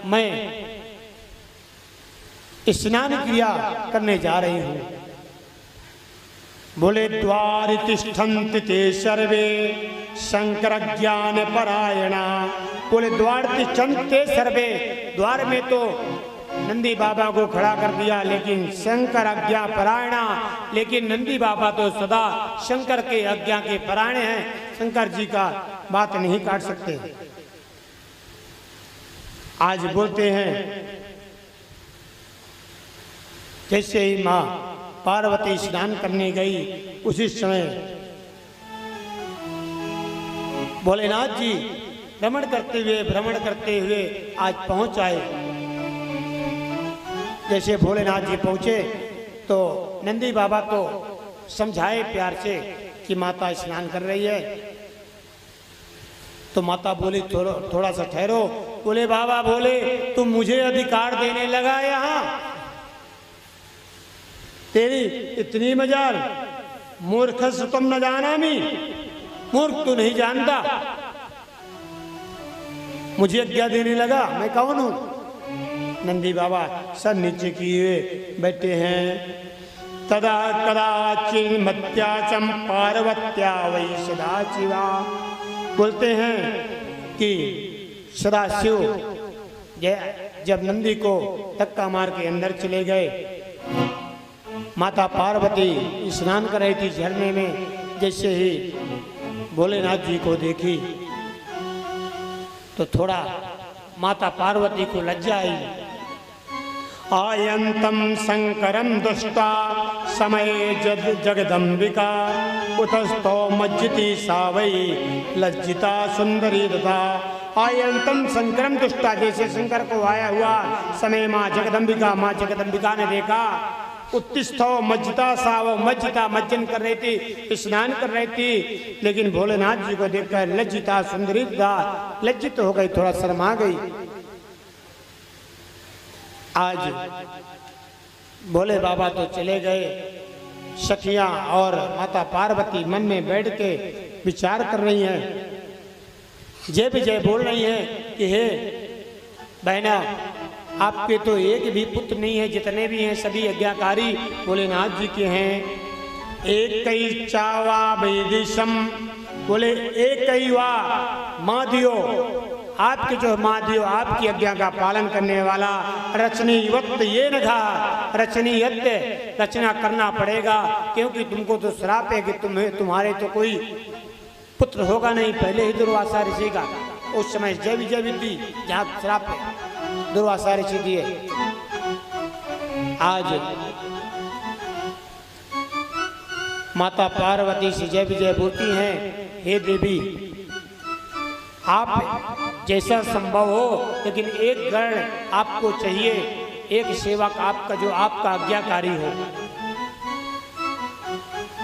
मैं स्नान क्रिया करने जा रही हूं। बोले द्वार तिष्ठन्त ते सर्वे शंकर ज्ञान परायणा। बोले द्वार तिष्ठन्त ते सर्वे, द्वार में तो नंदी बाबा को खड़ा कर दिया, लेकिन शंकर आज्ञा परायणा, लेकिन नंदी बाबा तो सदा शंकर के आज्ञा के परायण हैं, शंकर जी का बात नहीं काट सकते। आज बोलते हैं जैसे ही माँ पार्वती स्नान करने गई, उसी समय भोलेनाथ जी भ्रमण करते हुए आज पहुंच आए। जैसे भोलेनाथ जी पहुंचे तो नंदी बाबा तो समझाए प्यार से कि माता स्नान कर रही है। तो माता बोली थोड़ा सा ठहरो। बोले बाबा, बोले तुम मुझे अधिकार देने लगा यहाँ, तेरी इतनी मजाल, मूर्ख तुम न जाना मी, मूर्ख तू नहीं जानता, मुझे आज्ञा देने लगा, मैं कौन हूं। नंदी बाबा सर नीचे किए बैठे हैं। तदा कदाचिन मत्याचम पार्वत्या वै सदाशिवा। बोलते हैं कि सदाशिव जब नंदी को धक्का मार के अंदर चले गए, माता पार्वती स्नान कर रही थी झरने में। जैसे ही भोलेनाथ जी को देखी तो थोड़ा माता पार्वती को लज्जा आई। आयंतम शंकरम दुष्टा समय जगदम्बिका उतस्तो मज्जिति सावई लज्जिता सुंदरी दता। आयंतम शंकरम दुष्टा, जैसे शंकर को आया हुआ समय माँ जगदम्बिका ने देखा। उत्तिष्ठो मज्जिता सावो, मज्जिता मज्जन कर रही थी, स्नान कर रही थी, लेकिन भोलेनाथ जी को देखकर लज्जिता सुंदरी दता, लज्जित हो गई, थोड़ा शर्मा गई। आज भोले बाबा तो चले गए, सखियां और माता पार्वती मन में बैठ के विचार कर रही हैं। जय विजय बोल रही हैं कि हे बहना, आपके तो एक भी पुत्र नहीं है, जितने भी हैं सभी आज्ञाकारी भोलेनाथ जी के हैं। एक कई चावा वैदिशम, बोले एक कई वा माधियो, आपके जो माधियो आपकी आज्ञा का पालन करने वाला। रचनीवत ये न था, रचनीयत्य रचना करना पड़ेगा, क्योंकि तुमको तो श्राप है कि तुम्हारे तो कोई पुत्र होगा नहीं, पहले ही दुर्वासा ऋषि का उस समय जय विजय विधि जहाँ श्राप है दुर्वासा ऋषि दिए। आज माता पार्वती से जय विजय बोलती हैं, हे देवी आप जैसा संभव हो, लेकिन एक गण आपको चाहिए, एक सेवक आपका जो आपका आज्ञाकारी हो।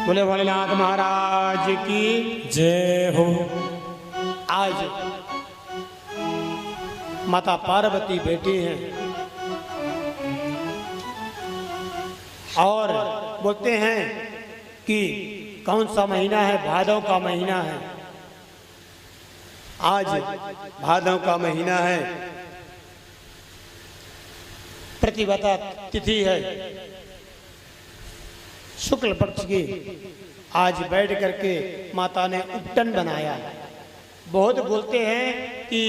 बोले भोलेनाथ महाराज की जय हो। आज माता पार्वती बैठी हैं और बोलते हैं कि कौन सा महीना है, भादव का महीना है। आज भादव का महीना है, प्रतिपदा तिथि है, शुक्ल पक्ष की। आज बैठ करके माता ने उपटन बनाया। बहुत बोलते हैं कि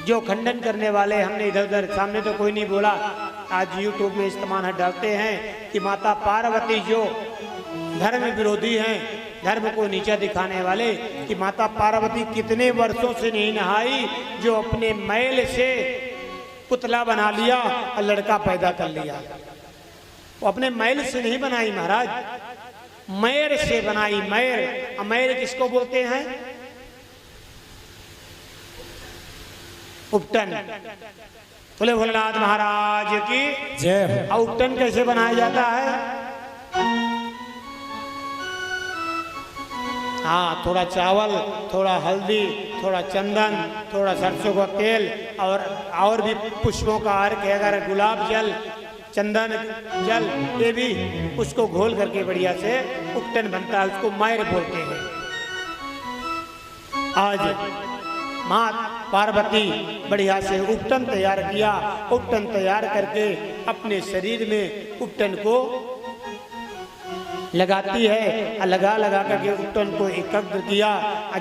जो खंडन करने वाले, हमने इधर उधर सामने तो कोई नहीं बोला, आज यूट्यूब में इस्तेमाल डालते हैं कि माता पार्वती जो धर्म विरोधी हैं, धर्म को नीचा दिखाने वाले, कि माता पार्वती कितने वर्षों से नहीं नहाई, जो अपने मैल से पुतला बना लिया और लड़का पैदा कर लिया। वो अपने मैल से नहीं बनाई महाराज, मैर से बनाई। मैर, मैर किसको बोलते हैं? उपटन। बोले भोलेनाथ महाराज की जय हो। उपटन कैसे बनाया जाता है? हाँ, थोड़ा चावल, थोड़ा हल्दी, थोड़ा चंदन, थोड़ा सरसों का तेल और भी पुष्पों का अर्घ है, अगर गुलाब जल, चंदन जल, ये भी उसको घोल करके बढ़िया से उपटन बनता है, उसको मैर बोलते हैं। आज माँ पार्वती बढ़िया से उपटन तैयार किया। उपटन तैयार करके अपने शरीर में उपटन को लगाती है। लगा लगा करके उपटन को एकत्र किया।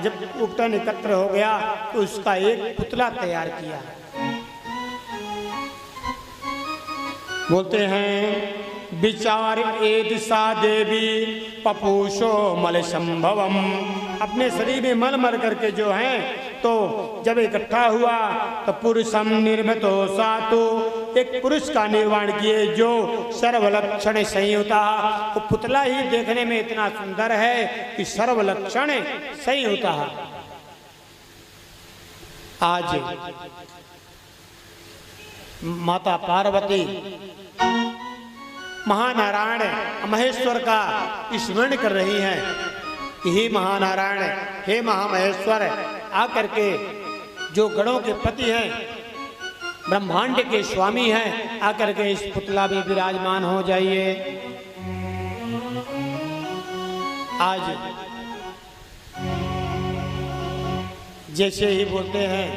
जब उपटन एकत्र हो गया तो उसका एक पुतला तैयार किया। बोलते हैं विचार एद सा देवी पपूषो मल संभवम। अपने शरीर में मल मर करके जो है तो जब इकट्ठा हुआ तो पुरुषम निर्मितो सातु, एक पुरुष का निर्माण किए जो सर्वलक्षण संयुता। वो पुतला ही देखने में इतना सुंदर है कि सर्वलक्षण संयुता। आज माता पार्वती महानारायण महेश्वर का स्मरण कर रही हैं कि हे महानारायण, हे महामहेश्वर, आकर के जो गणों के पति हैं, ब्रह्मांड के स्वामी हैं, आकर के इस पुतला में विराजमान हो जाइए। आज जैसे ही बोलते हैं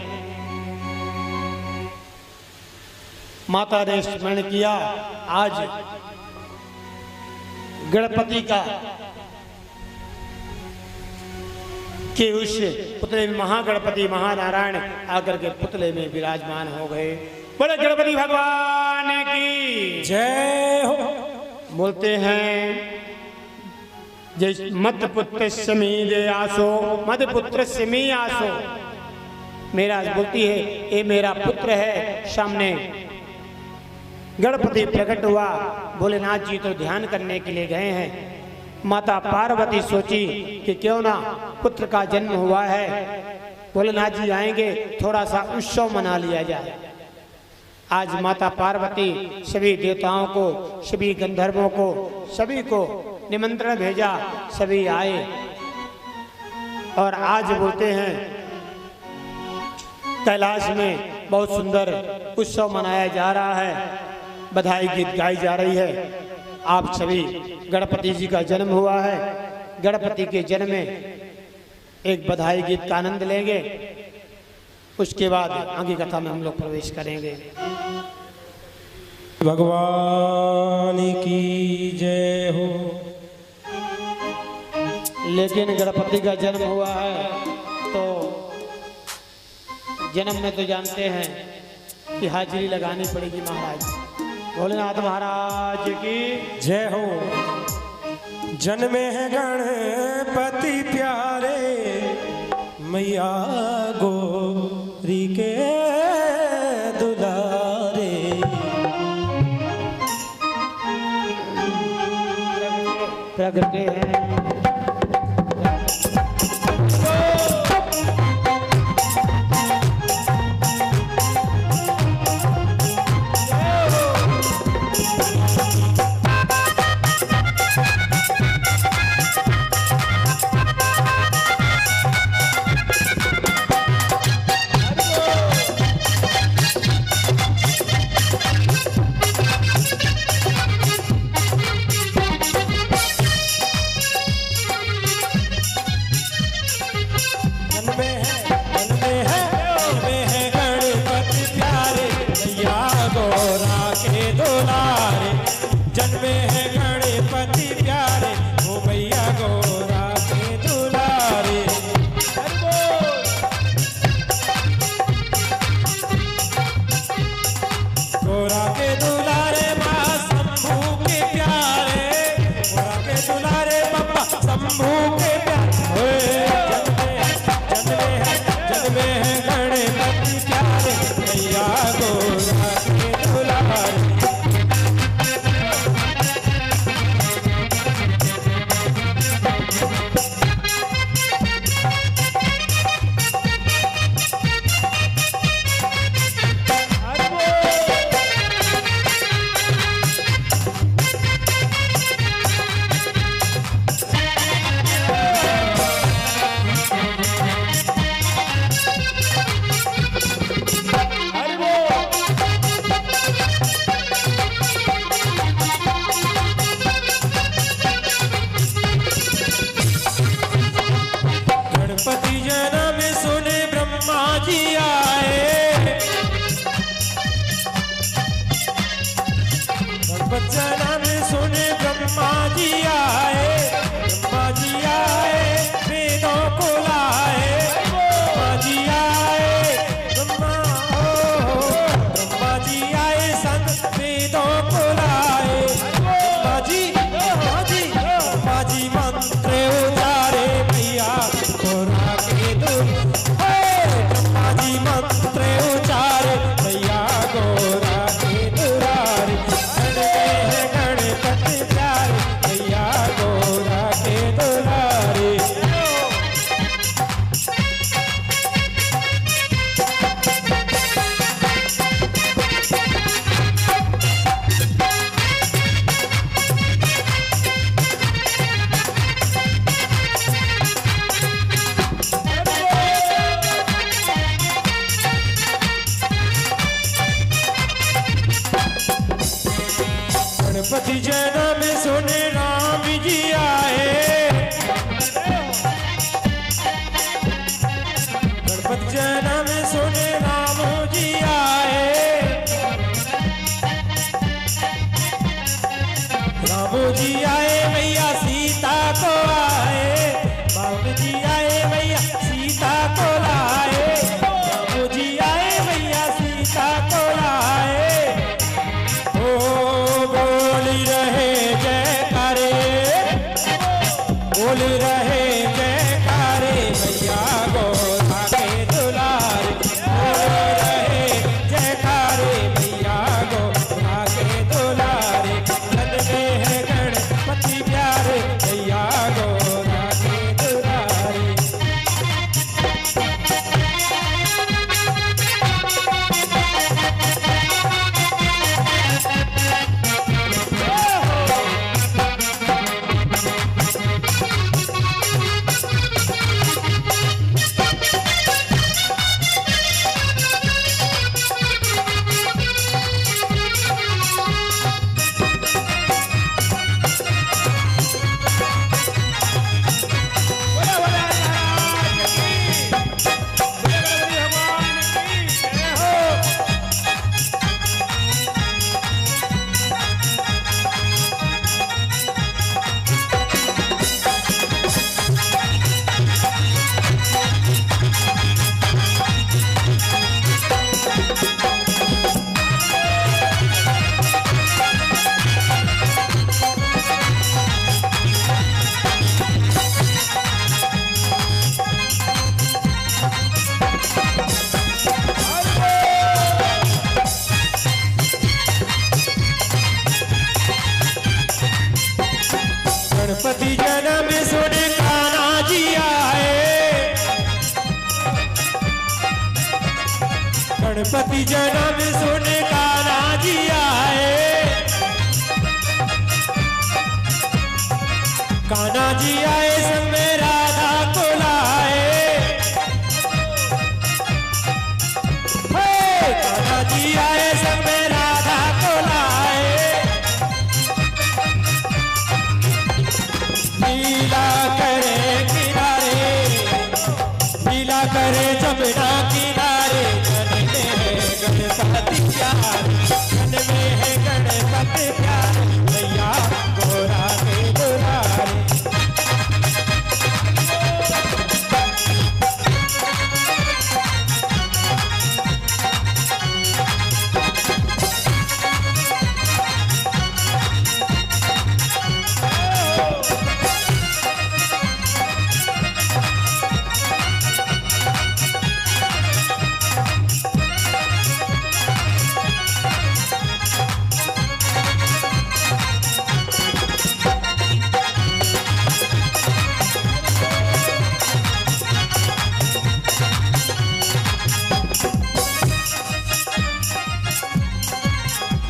माता ने स्मरण किया। आज गणपति का कि उस पुतले में महागणपति महानारायण आकर के पुतले में विराजमान हो गए। बड़े गणपति भगवान की जय हो। बोलते हैं जय मत पुत्र समी दे आसो, मत पुत्र समी आसो। मेरा बोलती है ये मेरा पुत्र है। सामने गणपति प्रकट हुआ। भोलेनाथ जी तो ध्यान करने के लिए गए हैं। माता पार्वती सोची कि क्यों ना पुत्र का जन्म हुआ है, भोलेनाथ जी आएंगे, थोड़ा सा उत्सव मना लिया जाए। आज माता पार्वती सभी देवताओं को, सभी गंधर्वों को, सभी को निमंत्रण भेजा। सभी आए और आज बोलते हैं कैलाश में बहुत सुंदर उत्सव मनाया जा रहा है। बधाई गीत गाई जा रही है। आप सभी गणपति जी का जन्म हुआ है। गणपति के जन्म में एक बधाई गीत का आनंद लेंगे। उसके बाद आगे कथा में हम लोग प्रवेश करेंगे। भगवान की जय हो। लेकिन गणपति का जन्म हुआ है तो जन्म में तो जानते हैं कि हाजिरी लगानी पड़ेगी। महाराज भोलेनाथ महाराज की जय हो। जन्मे हैं गणपति प्यारे, मैया गौरी के दुलारे। प्रगटे हैं जन्म में सुन ब्रह्मा जी आए, ब्रह्मा जी आए वेदों को लाए, ब्रह्मा जी आए ब्रह्मा जी आए संग वेदों को लाए, ब्रह्मा जी मंत्र उतारे भैया गोरा के दूर, ब्रह्मा जी मंत्र उचारे भैया गोरा के दुरारे, गणपति प्यारे भैया गोरा के दुलारे। गणपति जन्म में सुने राम जी आए, गणपति जन्म में सुने राम जी आए, राम जी आए मैया सीता को आए, राम जी आए मैया सीता को लाए, राम जी आए मैया सीता को लाए, बोल रहे जयकारे भैया गोरा के दुलारे, बोल रहे जयकारे भैया गोरा के दुलारे, मन में है गणपति प्यारे भैया गोरा के दुलारे। गणपति जन्म में सुन कान्हा जी आए, गणपति जन्म में सुन कान्हा जी आए, कान्हा जी आए संग में राधा को लाए, कान्हा जी आए संग में राधा को लाए, लीला करे किनारे, लीला करे जमुना किनारे, मन में है गणपति प्यारे, मन में है गणपति प्यारे भैया गोरा के दुलारे।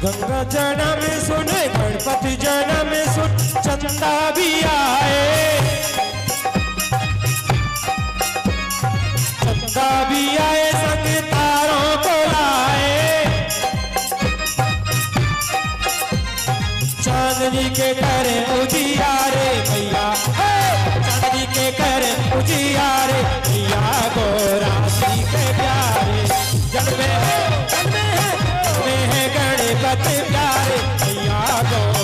गंगा जन्म में सुने गणपति जन्म में सुन चंदा भी आए, चंदा भी आए संग तारों को लाए, चांदनी के करे उजियारे भैया, चांदनी के करे उजियारे भैया गोरा जी के प्यारे, जन्मे है गणपति प्यारे भैया गो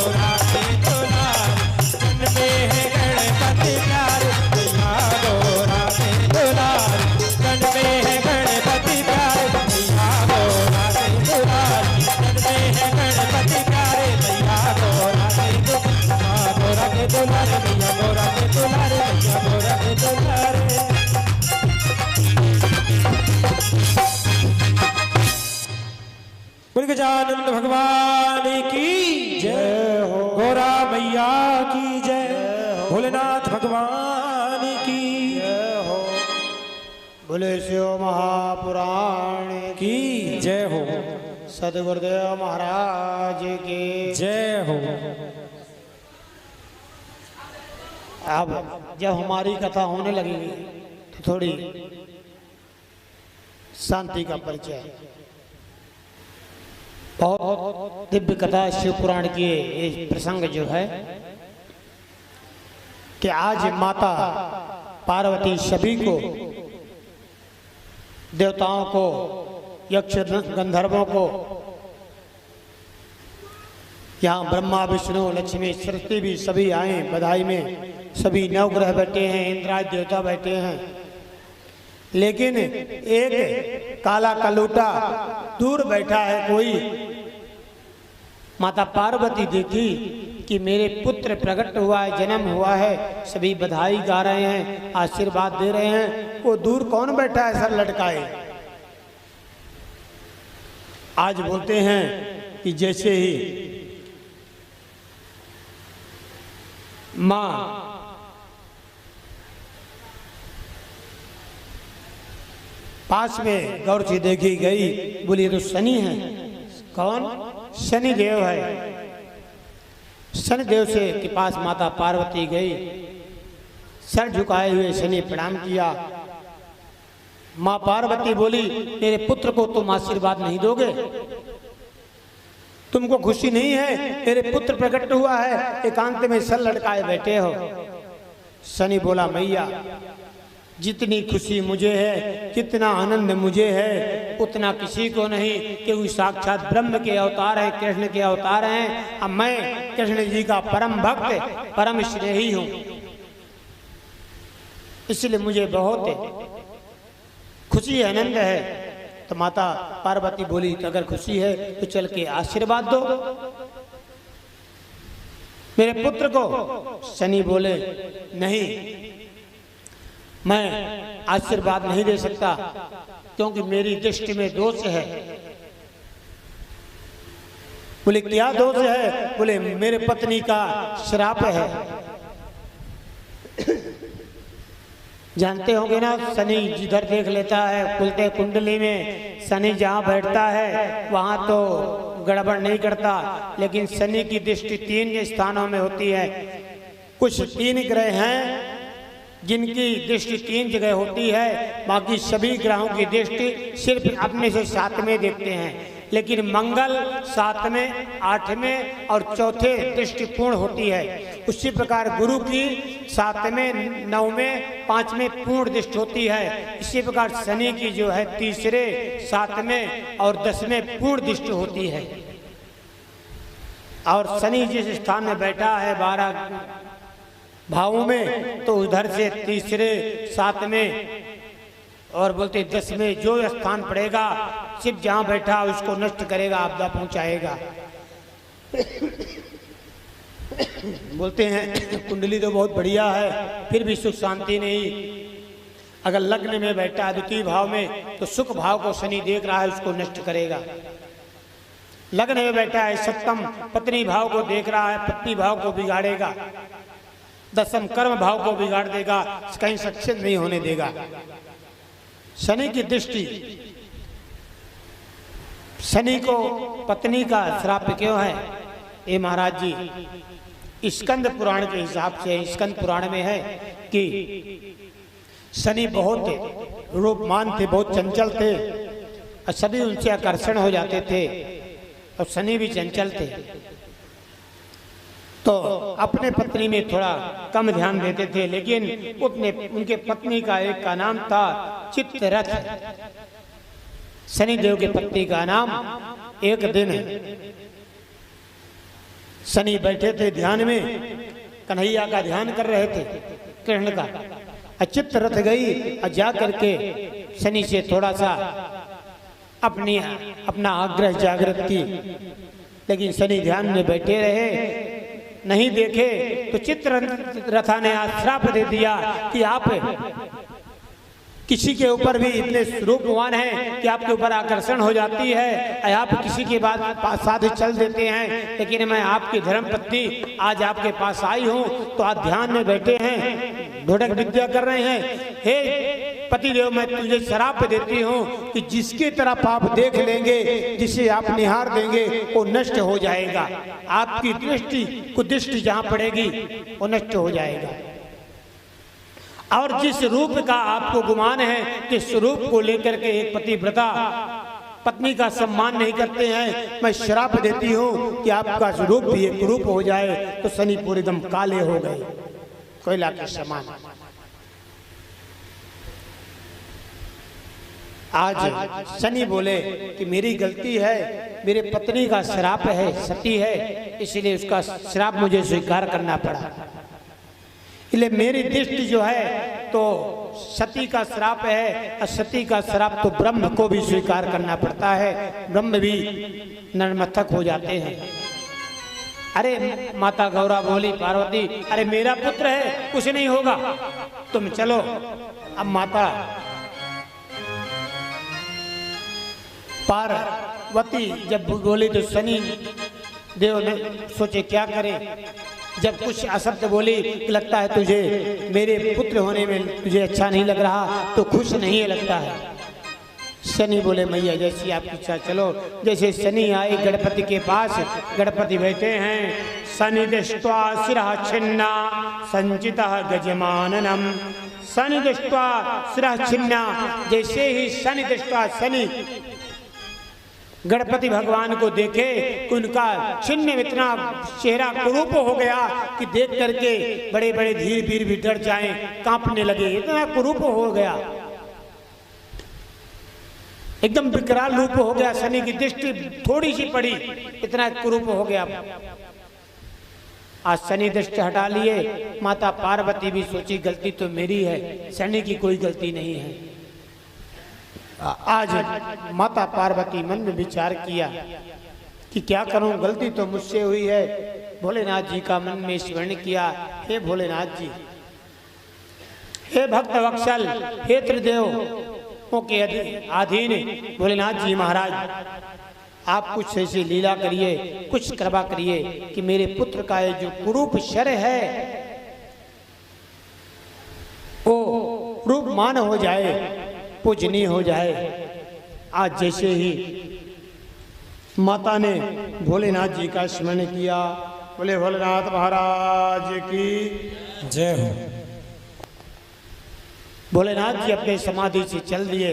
गजानंद भगवान की जय हो, गौरा मैया की जय, भोलेनाथ भगवान की जय हो, बोले शिव महापुराण की जय हो, सदगुरुदेव महाराज की जय हो। अब जब हमारी कथा होने लगेगी तो थोड़ी शांति का परिचय। बहुत दिव्य कथा शिव पुराण की ये प्रसंग जो है कि आज माता पार्वती सभी को, देवताओं को, यक्ष गंधर्वों को, यहाँ ब्रह्मा विष्णु लक्ष्मी सरस्वती भी सभी आए बधाई में। सभी नवग्रह बैठे हैं, इंद्राज देवता बैठे हैं, लेकिन एक काला कलूटा दूर बैठा है कोई। माता पार्वती देखी कि मेरे पुत्र प्रकट हुआ है, जन्म हुआ है, सभी बधाई गा रहे हैं, आशीर्वाद दे रहे हैं। वो दूर कौन बैठा है सर लटकाए। आज बोलते हैं कि जैसे ही माँ पास में गौर से देखी गई, बोली ये तो शनि है। कौन? शनि देव है। शनि देव से के पास माता पार्वती गई, सर झुकाए हुए शनि प्रणाम किया। माँ पार्वती बोली मेरे पुत्र को तुम आशीर्वाद नहीं दोगे? तुमको खुशी नहीं है? मेरे पुत्र प्रकट हुआ है, एकांत में सर लटकाए बैठे हो। शनि बोला मैया जितनी खुशी मुझे है, कितना आनंद मुझे है, उतना किसी को नहीं, क्योंकि साक्षात ब्रह्म के अवतार है, कृष्ण के अवतार हैं। अब मैं कृष्ण जी का परम भक्त, परम स्नेही हूँ, इसलिए मुझे बहुत खुशी आनंद है। तो माता पार्वती बोली अगर खुशी है तो चल के आशीर्वाद दो मेरे पुत्र को। शनि बोले नहीं, मैं आशीर्वाद नहीं दे सकता, क्योंकि मेरी दृष्टि में दोष है। बोले क्या दोष है? बोले मेरे पत्नी का श्राप है। जानते होंगे ना, शनि जिधर देख लेता है, खुलते कुंडली में शनि जहाँ बैठता है वहाँ तो गड़बड़ नहीं करता, लेकिन शनि की दृष्टि 3 स्थानों में होती है। कुछ 3 ग्रह हैं जिनकी दृष्टि 3 जगह होती है, बाकी सभी ग्रहों की दृष्टि सिर्फ अपने से 7वें देखते हैं, लेकिन मंगल 7वें, 8वें और 4थे दृष्टि पूर्ण होती है। उसी प्रकार गुरु की 7वें, 9वें, 5वें पूर्ण दृष्टि होती है। इसी प्रकार शनि की जो है 3रे, 7वें और 10वें पूर्ण दृष्टि होती है। और शनि जिस स्थान में बैठा है 12 भावों में, तो उधर से 3रे, 7वें और बोलते 10वें जो स्थान पड़ेगा, सिर्फ जहाँ बैठा उसको नष्ट करेगा, आपदा पहुंचाएगा। बोलते हैं कुंडली तो बहुत बढ़िया है, फिर भी सुख शांति नहीं। अगर लग्न में बैठा है 2 भाव में, तो सुख भाव को शनि देख रहा है, उसको नष्ट करेगा। लग्न में बैठा है 7म पत्नी भाव को देख रहा है, पत्नी भाव को बिगाड़ेगा। 10म कर्म भाव को बिगाड़ देगा, कहीं सक्सेस नहीं होने देगा। शनि की दृष्टि, शनि को पत्नी का श्राप क्यों है? ये महाराज जी स्कंद पुराण के हिसाब से, स्कंद पुराण में है कि शनि बहुत रूपमान थे, बहुत चंचल थे, और सभी उनसे आकर्षण हो जाते थे, और शनि भी चंचल थे, तो अपने पत्नी में थोड़ा कम ध्यान देते थे। लेकिन उनके पत्नी का एक का नाम था चित्ररथ। शनिदेव के पत्नी का नाम। एक दिन शनि बैठे थे ध्यान में, कन्हैया का ध्यान कर रहे थे, कृष्ण का। चित्ररथ गई और जा करके शनि से थोड़ा सा अपना आग्रह जागृत की, लेकिन शनि ध्यान में बैठे रहे, नहीं देखे। तो चित्ररथा ने श्राप दे दिया कि आप किसी के ऊपर भी इतने रूपवान हैं कि आपके ऊपर आकर्षण हो जाती है, आप किसी के बाद साथ चल देते हैं। लेकिन मैं आपकी धर्मपत्नी आज आपके पास आई हूँ तो आप ध्यान में बैठे हैं, ढोढक विद्या कर रहे हैं। हे पतिदेव, मैं तुझे श्राप देती हूँ कि जिसकी तरफ आप देख लेंगे, जिसे आप निहार देंगे, वो नष्ट हो जाएगा। आपकी दृष्टि कुदृष्टि जहाँ पड़ेगी वो नष्ट हो जाएगा। और जिस रूप का आपको गुमान है, जिस रूप को लेकर के एक पतिव्रता पत्नी का सम्मान नहीं करते हैं, मैं श्राप देती हूँ कि आपका रूप भी एक रूप हो जाए तो शनि पूरे दम काले हो गए, कोयला के समान। आज शनि बोले कि मेरी गलती है, मेरे पत्नी का श्राप है, सती है, इसलिए उसका श्राप मुझे स्वीकार करना पड़ा। इसलिए मेरी दृष्टि जो है तो सती का श्राप है, और सती का श्राप तो ब्रह्म को भी स्वीकार करना पड़ता है, ब्रह्म भी नतमस्तक हो जाते हैं। अरे माता गौरा बोली, पार्वती अरे मेरा पुत्र है, कुछ नहीं होगा, तुम चलो। अब माता पार्वती जब बोली तो शनि देव ने सोचे क्या करें। जब कुछ अशब्द बोली, लगता है तुझे मेरे पुत्र होने में तुझे अच्छा नहीं लग रहा, तो खुश नहीं लगता है। शनि बोले मैया जैसी आपकी इच्छा, चलो। जैसे शनि आए गणपति के पास, गणपति बैठे हैं। शनि दृष्ट्वा शिरः छिन्ना संचितः गजमाननम। शनि दृष्ट्वा शिरः छिन्ना, जैसे ही शनि दृष्ट्वा शनि गणपति भगवान को देखे कि उनका छिन्न इतना चेहरा कुरूप हो गया कि देख करके बड़े बड़े धीर वीर भी डर जाएं, कांपने लगे, इतना कुरूप हो गया, एकदम विकराल रूप हो गया। शनि की दृष्टि थोड़ी सी पड़ी, इतना कुरूप हो गया। आज शनि दृष्टि हटा लिए। माता पार्वती भी सोची गलती तो मेरी है, शनि की कोई गलती नहीं है। आज माता पार्वती मन में विचार किया कि क्या करूं, गलती तो मुझसे हुई है। भोलेनाथ जी का मन में स्मरण किया, हे भोलेनाथ जी, हे भक्त वत्सल, हे त्रिदेव के अधीन भोलेनाथ जी महाराज, आप कुछ ऐसी लीला करिए, कुछ कृपा करिए कि मेरे पुत्र का ये जो कुरूप शर है वो रूपमान हो जाए, पूजनीय हो जाए। आज जैसे ही माता ने भोलेनाथ जी का स्मरण किया, बोले भोलेनाथ महाराज की जय हो। भोलेनाथ जी अपने समाधि से चल दिए।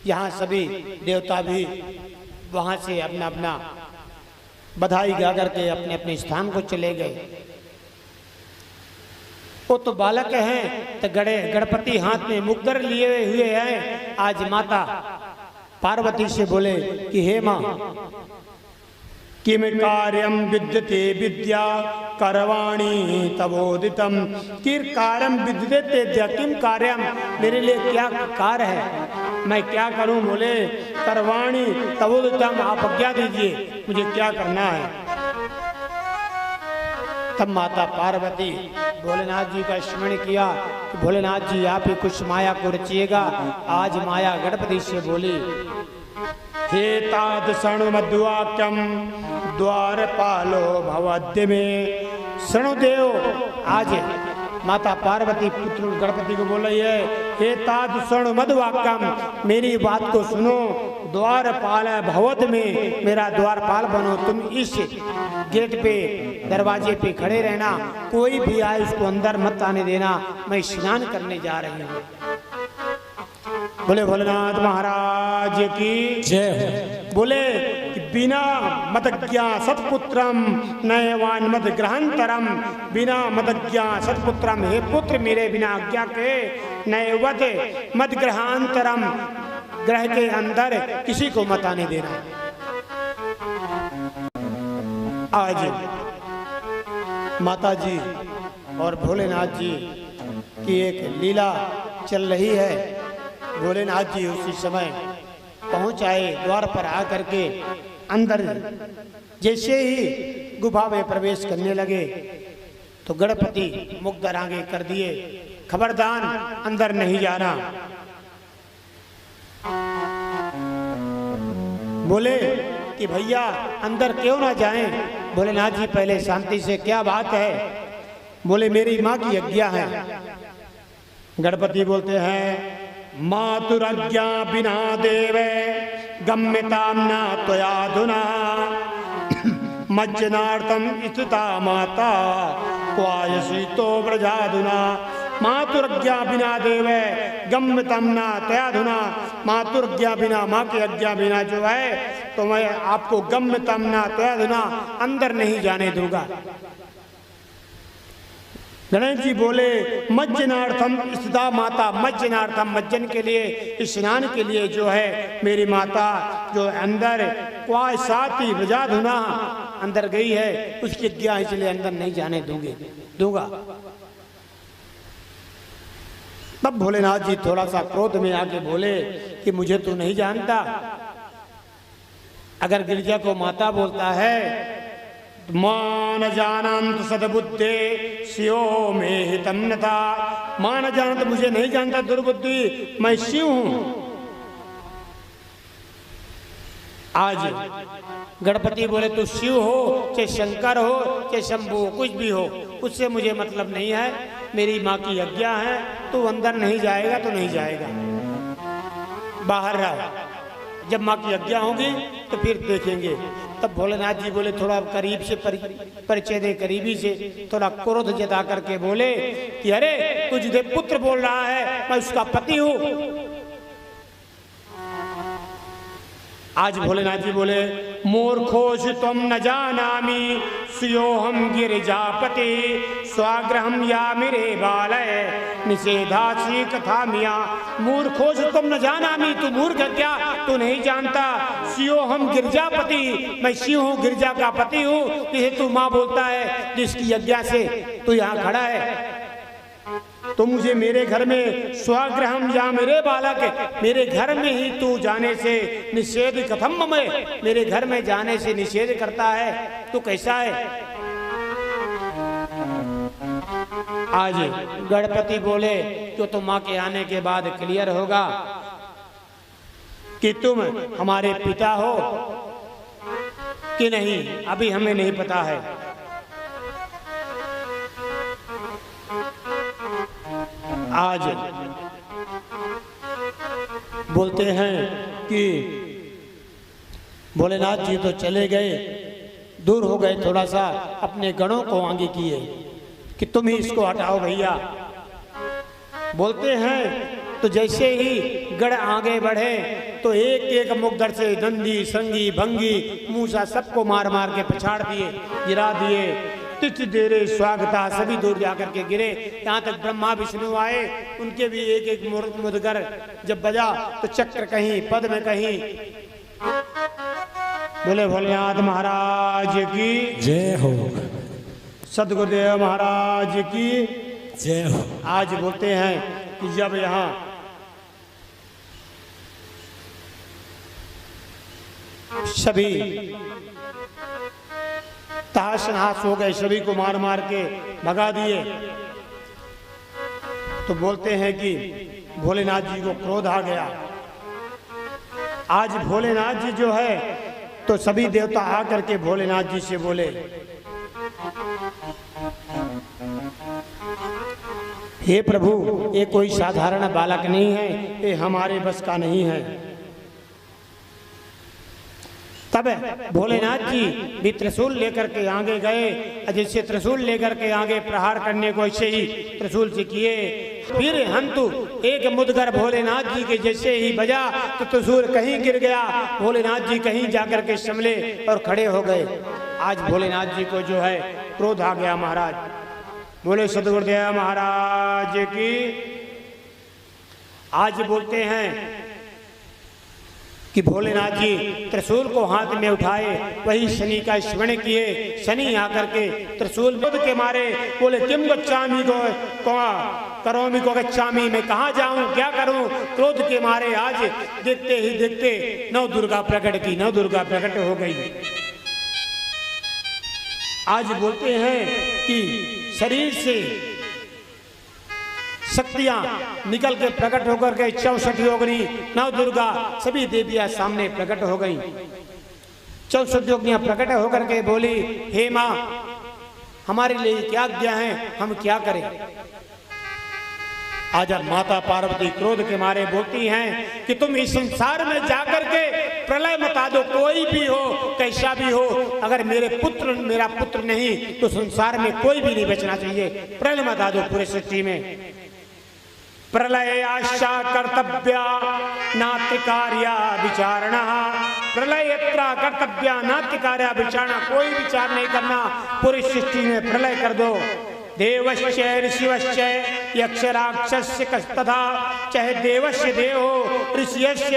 यहाँ सभी देवता भी वहाँ से अपना अपना बधाई गा करके अपने अपने स्थान को चले गए। वो तो बालक हैं, तो गणपति हाथ में मुद्गर लिए हुए हैं। आज माता पार्वती से बोले कि हे माँ, किम कार्यम विद्यते विद्या करवाणी तबोदितम। किर कार्यम विद्यते विद्या, किम कार्यम, मेरे लिए क्या कार्य है, मैं क्या करूं। बोले करवाणी तबोदितम, आप आज्ञा दीजिए मुझे क्या करना है। तब माता पार्वती भोलेनाथ जी का स्मरण किया कि भोलेनाथ जी आप ही कुछ माया को रचिएगा। आज माया गणपति से बोली, हे तादृशणु मध्वाक्यम द्वारपालो भवद्य में। शरणुदेव, आज माता पार्वती पुत्र गणपति को बोल रही है, हे तादृशणु मध्वाक्यम, मेरी बात को सुनो, द्वारपाल भवद में, मेरा द्वारपाल बनो। तुम इस गेट पे दरवाजे पे खड़े रहना, कोई भी आए उसको अंदर मत आने देना, मैं स्नान करने जा रही हूँ। बोले भोलेनाथ महाराज की जय। बोले कि बिना मदज्ञा सत्पुत्रम नयवान मद ग्रहंतरम। बिना मदज्ञा सत्पुत्रम, हे पुत्र मेरे बिना आज्ञा के नयवत मद ग्रहांतरम, ग्रह के अंदर किसी को मत आने देना। आज माता जी और भोलेनाथ जी की एक लीला चल रही है। भोलेनाथ जी उसी समय पहुंच आए, द्वार पर आकर के अंदर जैसे ही गुफा में प्रवेश करने लगे तो गणपति मुख दरांगे कर दिए, खबरदार अंदर नहीं जाना। बोले कि भैया अंदर क्यों ना जाएं? भोलेनाथ जी पहले शांति से, क्या बात है? बोले मेरी माँ की आज्ञा है। गणपति बोलते हैं मातुराज्ञा बिना देवे गम्यताम न त्वयाधुना मज्जनार्थम स्थिता माता क्वायसी तो ब्रजाधुना। मातुराज्ञा बिना देवे गम्यताम न त्वयाधुना। मातुराज्ञा बिना, माँ की आज्ञा बिना जो है तो मैं आपको गम्यताम न त्वयाधुना अंदर नहीं जाने दूंगा। गणेश जी बोले मज्जनार्थम स्थिता माता। मज्जनार्थम, मज्जन के लिए, स्नान के लिए जो है मेरी माता जो अंदर क्वाय साथी ब्रजाधुना अंदर गई है, उसकी आज्ञा इसलिए अंदर नहीं जाने दूंगा। तब भोलेनाथ जी थोड़ा सा क्रोध में आके बोले कि मुझे तू नहीं जानता। अगर गिरिजा को माता बोलता है मान जानंत सदबुद्धे शिव में हितम न था। मान जानत, मुझे नहीं जानता दुर्बुद्धि, मैं शिव हूं। आज गणपति बोले तू शिव हो, चाहे शंकर हो, चाहे शंभु हो, कुछ भी हो, उससे मुझे मतलब नहीं है। मेरी माँ की आज्ञा है, तू अंदर नहीं जाएगा तो नहीं जाएगा, बाहर रह। जब माँ की आज्ञा होगी तो फिर देखेंगे। तब भोलेनाथ जी बोले थोड़ा करीब से परिचय दे, करीबी से थोड़ा क्रोध जता करके बोले कि अरे तुझे पुत्र बोल रहा है, मैं उसका पति हूं। आज भोलेनाथ जी बोले मूर्खोष तुम न जानामि स्योहम गिरिजापति स्वाग्रहम या मेरे बालय निषेधासी कथा मिया। मूर्खोष तुम न जानामि, तू मूर्ख क्या, तू नहीं जानता। स्योहम गिरिजापति, मैं शिव हूँ, गिरिजा का पति हूँ। जिसे तू माँ बोलता है, जिसकी आज्ञा से तू यहाँ खड़ा है। तो मुझे मेरे घर में स्वाग्रहम या मेरे बालक, मेरे घर में ही तू जाने से निषेध कथम में, मेरे घर में जाने से निषेध करता है, तू कैसा है? आज गणपति बोले जो तो माँ के आने के बाद क्लियर होगा कि तुम हमारे पिता हो कि नहीं, अभी हमें नहीं पता है। आज बोलते हैं कि भोलेनाथ जी तो चले गए, दूर हो गए, थोड़ा सा अपने गणों को आगे किए कि तुम ही इसको हटाओ भैया। बोलते हैं तो जैसे ही गण आगे बढ़े तो एक एक मुग्धर से नंदी, संगी, भंगी, मूसा सबको मार मार के पछाड़ दिए, गिरा दिए। तिथि देरे स्वागता, सभी दूर जाकर के गिरे। यहाँ तक ब्रह्मा विष्णु आए, उनके भी एक एक मुदगर जब बजा तो चक्र कहीं, पद में कहीं। बोले भोलेनाथ महाराज की जय हो, सदगुरुदेव महाराज की जय हो। आज बोलते हैं कि जब यहाँ सभी तहस नहस हो गए, सभी को मार मार के भगा दिए, तो बोलते हैं कि भोलेनाथ जी को क्रोध आ गया। आज भोलेनाथ जी जो है तो सभी देवता आकर के भोलेनाथ जी से बोले हे प्रभु, ये कोई साधारण बालक नहीं है, ये हमारे बस का नहीं है। तब भोलेनाथ जी भी त्रिशूल लेकर के आगे गए, जैसे त्रिशूल लेकर के आगे प्रहार करने को ऐसे ही त्रिशूल से किए। फिर हंतु एक मुदगर भोलेनाथ जी के जैसे ही बजा तो त्रिशूल कहीं गिर गया, भोलेनाथ जी कहीं जाकर के संभले और खड़े हो गए। आज भोलेनाथ जी को जो है क्रोध आ गया महाराज। बोले सदगुरुदेव महाराज की। आज बोलते हैं कि भोलेनाथ जी त्रिशूल को हाथ में उठाए, वही शनि का स्मरण किए। शनि आकर के त्रिशूल बुद्ध के मारे, बोले किम गच्छामि को करोमि को गच्छामि, मैं कहाँ जाऊं, क्या करूं। क्रोध के मारे आज देखते ही देखते नव दुर्गा प्रकट की, नव दुर्गा प्रकट हो गई। आज बोलते हैं कि शरीर से शक्तियां निकल के प्रकट होकर के 64 योगिनी, 9 दुर्गा सभी देवियां सामने प्रकट हो गई। 64 योगिनियां प्रकट होकर के बोली, हे मां, हमारे लिए क्या आज्ञा है, हम क्या करें। आज माता पार्वती क्रोध के मारे बोलती हैं कि तुम इस संसार में जाकर के प्रलय मता दो, कोई भी हो, कैसा भी हो, अगर मेरा पुत्र नहीं तो संसार में कोई भी नहीं बचना चाहिए, प्रलय मता दो पूरे सृष्टि में। प्रलय आशा कर्तव्या नात्रिकार्या विचारणा, प्रलय यत्रा कर्तव्या नात्रिकार्या विचारणा, कोई विचार नहीं करना, पूरी सृष्टि में प्रलय कर दो। देवश्च ऋषिवश्च यक्ष राक्षस्य तथा, चाहे देवश्य देव हो, ऋषियश्च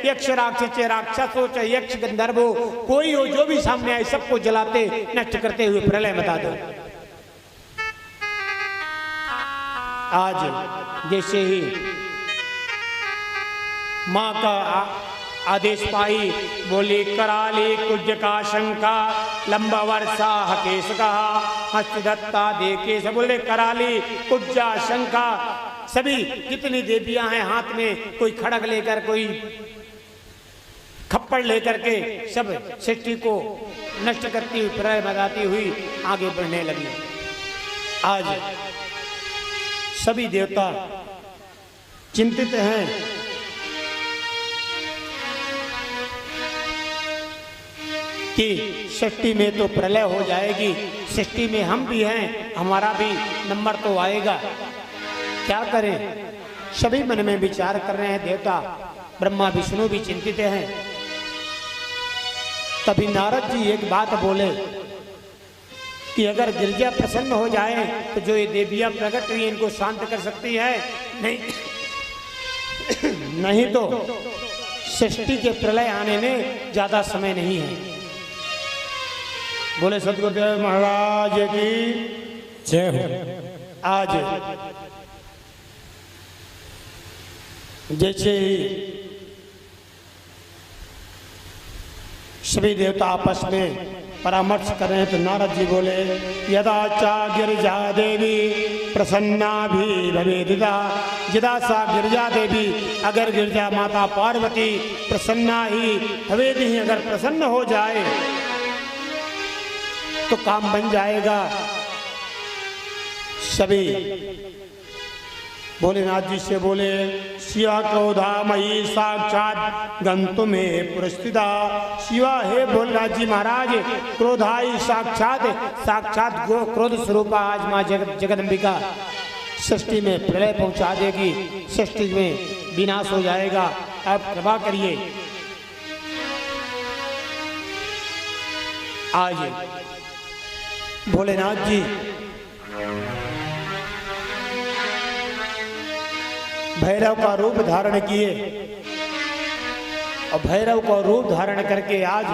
यक्ष राक्षस राक्षस हो, चाहे यक्ष गंधर्व हो, कोई हो, जो भी सामने आए सबको जलाते नष्ट करते हुए प्रलय मचा दो। आज जैसे ही मां का आदेश पाई, बोली कराली कुज का शंका, लंबा वर्षा हकेश कहा, हस्त दत्ता देखे से बोले कराली कुजा शंका, सभी कितनी देवियां हैं हाथ में, कोई खड़ग लेकर, कोई खप्पड़ लेकर के सब सृष्टि को नष्ट करती हुई, प्रलय मचाती हुई आगे बढ़ने लगी। आज सभी देवता चिंतित हैं कि सृष्टि में तो प्रलय हो जाएगी, सृष्टि में हम भी हैं, हमारा भी नंबर तो आएगा, क्या करें। सभी मन में विचार कर रहे हैं, देवता ब्रह्मा विष्णु भी चिंतित हैं। तभी नारद जी एक बात बोले कि अगर गिरजा प्रसन्न हो जाए तो जो ये देवियां प्रकट हुई इनको शांत कर सकती है, नहीं तो सृष्टि के प्रलय आने में ज्यादा समय नहीं है। बोले सदगुरुदेव महाराज की जय हो। आज जैसे ही सभी देवता आपस में परामर्श कर रहे हैं तो नारद जी बोले, यदा चा गिरिजा देवी प्रसन्ना भी भवेदिता, यदा सा गिरिजा देवी, अगर गिरिजा माता पार्वती प्रसन्ना ही भवेदी, अगर प्रसन्न हो जाए तो काम बन जाएगा। सभी भोलेनाथ जी से बोले, शिवा क्रोधामयी साक्षात गंतुमे पुरस्थिता, शिवा हे भोलेनाथ जी महाराज क्रोधाई साक्षात क्रोध स्वरूपा आज माँ जगदम्बिका सृष्टि में प्रलय पहुंचा देगी, सृष्टि में विनाश हो जाएगा, आप कृपा करिए। आज भोलेनाथ जी भैरव का रूप धारण किए और भैरव का रूप धारण करके आज